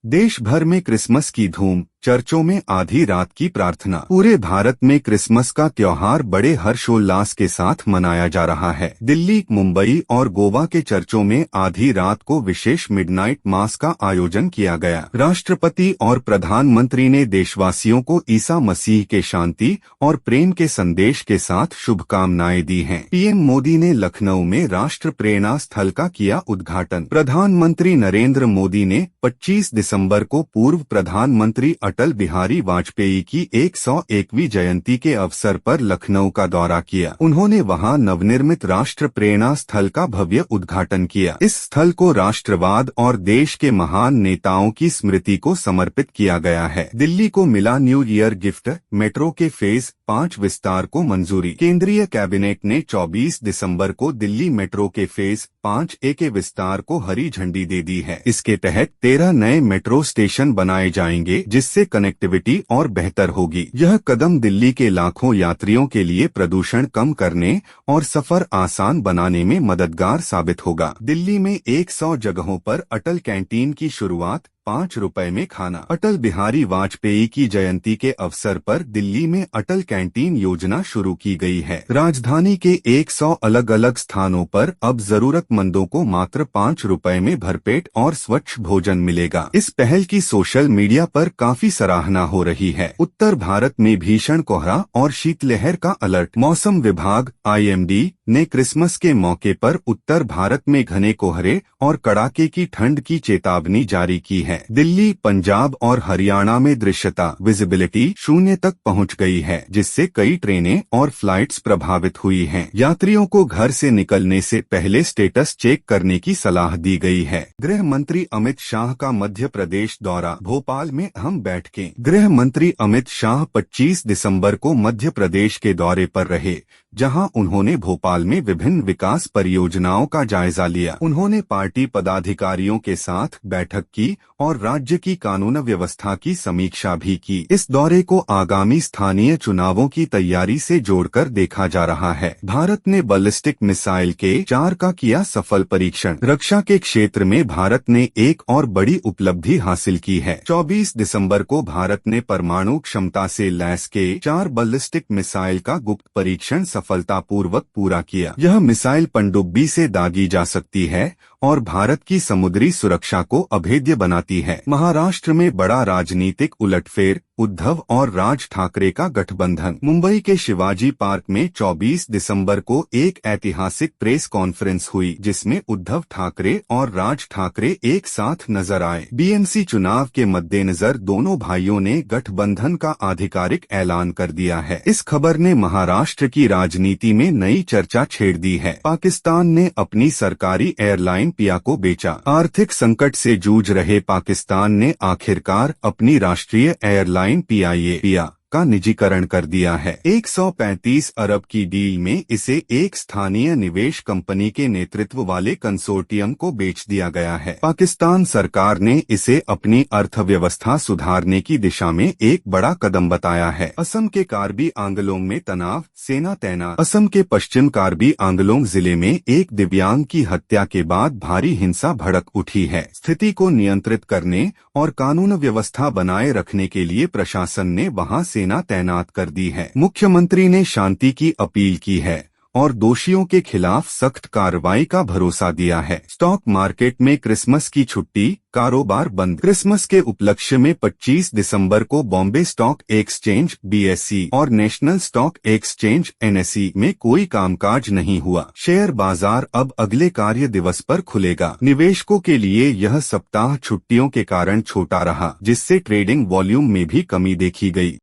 देश भर में क्रिसमस की धूम, चर्चों में आधी रात की प्रार्थना। पूरे भारत में क्रिसमस का त्योहार बड़े हर्षोल्लास के साथ मनाया जा रहा है। दिल्ली, मुंबई और गोवा के चर्चों में आधी रात को विशेष मिडनाइट मास का आयोजन किया गया। राष्ट्रपति और प्रधानमंत्री ने देशवासियों को ईसा मसीह के शांति और प्रेम के संदेश के साथ शुभकामनाएं दी हैं। पीएम मोदी ने लखनऊ में राष्ट्र प्रेरणा स्थल का किया उद्घाटन। प्रधानमंत्री नरेंद्र मोदी ने 25 दिसंबर को पूर्व प्रधानमंत्री अटल बिहारी वाजपेयी की 101वीं जयंती के अवसर पर लखनऊ का दौरा किया। उन्होंने वहां नवनिर्मित राष्ट्र प्रेरणा स्थल का भव्य उद्घाटन किया। इस स्थल को राष्ट्रवाद और देश के महान नेताओं की स्मृति को समर्पित किया गया है। दिल्ली को मिला न्यू ईयर गिफ्ट, मेट्रो के फेज 5 विस्तार को मंजूरी। केंद्रीय कैबिनेट ने 24 दिसंबर को दिल्ली मेट्रो के फेज 5A के विस्तार को हरी झंडी दे दी है। इसके तहत 13 नए मेट्रो स्टेशन बनाए जाएंगे, जिससे कनेक्टिविटी और बेहतर होगी। यह कदम दिल्ली के लाखों यात्रियों के लिए प्रदूषण कम करने और सफर आसान बनाने में मददगार साबित होगा। दिल्ली में 100 जगहों पर अटल कैंटीन की शुरुआत, 5 रुपए में खाना। अटल बिहारी वाजपेयी की जयंती के अवसर पर दिल्ली में अटल कैंटीन योजना शुरू की गई है। राजधानी के 100 अलग अलग स्थानों पर अब जरूरतमंदों को मात्र 5 रुपए में भरपेट और स्वच्छ भोजन मिलेगा। इस पहल की सोशल मीडिया पर काफी सराहना हो रही है। उत्तर भारत में भीषण कोहरा और शीतलहर का अलर्ट। मौसम विभाग IMD ने क्रिसमस के मौके पर उत्तर भारत में घने कोहरे और कड़ाके की ठंड की चेतावनी जारी की है। दिल्ली, पंजाब और हरियाणा में दृश्यता विजिबिलिटी 0 तक पहुंच गई है, जिससे कई ट्रेनें और फ्लाइट्स प्रभावित हुई हैं। यात्रियों को घर से निकलने से पहले स्टेटस चेक करने की सलाह दी गई है। गृह मंत्री अमित शाह का मध्य प्रदेश दौरा, भोपाल में अहम बैठकें। गृह मंत्री अमित शाह 25 दिसंबर को मध्य प्रदेश के दौरे पर रहे, जहां उन्होंने भोपाल में विभिन्न विकास परियोजनाओं का जायजा लिया। उन्होंने पार्टी पदाधिकारियों के साथ बैठक की और राज्य की कानून व्यवस्था की समीक्षा भी की। इस दौरे को आगामी स्थानीय चुनावों की तैयारी से जोड़कर देखा जा रहा है। भारत ने बैलिस्टिक मिसाइल के 4 का किया सफल परीक्षण। रक्षा के क्षेत्र में भारत ने एक और बड़ी उपलब्धि हासिल की है। 24 दिसंबर को भारत ने परमाणु क्षमता से लैस के 4 बैलिस्टिक मिसाइल का गुप्त परीक्षण सफलतापूर्वक पूरा किया। यह मिसाइल पनडुब्बी से दागी जा सकती है और भारत की समुद्री सुरक्षा को अभेद्य बनाती है। महाराष्ट्र में बड़ा राजनीतिक उलटफेर, उद्धव और राज ठाकरे का गठबंधन। मुंबई के शिवाजी पार्क में 24 दिसंबर को एक ऐतिहासिक प्रेस कॉन्फ्रेंस हुई, जिसमें उद्धव ठाकरे और राज ठाकरे एक साथ नजर आए। BMC चुनाव के मद्देनजर दोनों भाइयों ने गठबंधन का आधिकारिक ऐलान कर दिया है। इस खबर ने महाराष्ट्र की राजनीति में नई चर्चा छेड़ दी है। पाकिस्तान ने अपनी सरकारी एयरलाइन पिया को बेचा। आर्थिक संकट से जूझ रहे पाकिस्तान ने आखिरकार अपनी राष्ट्रीय एयरलाइन पिया का निजीकरण कर दिया है। 135 अरब की डील में इसे एक स्थानीय निवेश कंपनी के नेतृत्व वाले कंसोर्टियम को बेच दिया गया है। पाकिस्तान सरकार ने इसे अपनी अर्थव्यवस्था सुधारने की दिशा में एक बड़ा कदम बताया है। असम के कार्बी आंगलोंग में तनाव, सेना तैनात। असम के पश्चिम कार्बी आंगलोंग जिले में एक दिव्यांग की हत्या के बाद भारी हिंसा भड़क उठी है। स्थिति को नियंत्रित करने और कानून व्यवस्था बनाए रखने के लिए प्रशासन ने वहां सेना तैनात कर दी है। मुख्यमंत्री ने शांति की अपील की है और दोषियों के खिलाफ सख्त कार्रवाई का भरोसा दिया है। स्टॉक मार्केट में क्रिसमस की छुट्टी, कारोबार बंद। क्रिसमस के उपलक्ष्य में 25 दिसंबर को बॉम्बे स्टॉक एक्सचेंज BSE और नेशनल स्टॉक एक्सचेंज NSE में कोई कामकाज नहीं हुआ। शेयर बाजार अब अगले कार्य दिवस पर खुलेगा। निवेशकों के लिए यह सप्ताह छुट्टियों के कारण छोटा रहा, जिससे ट्रेडिंग वॉल्यूम में भी कमी देखी गई।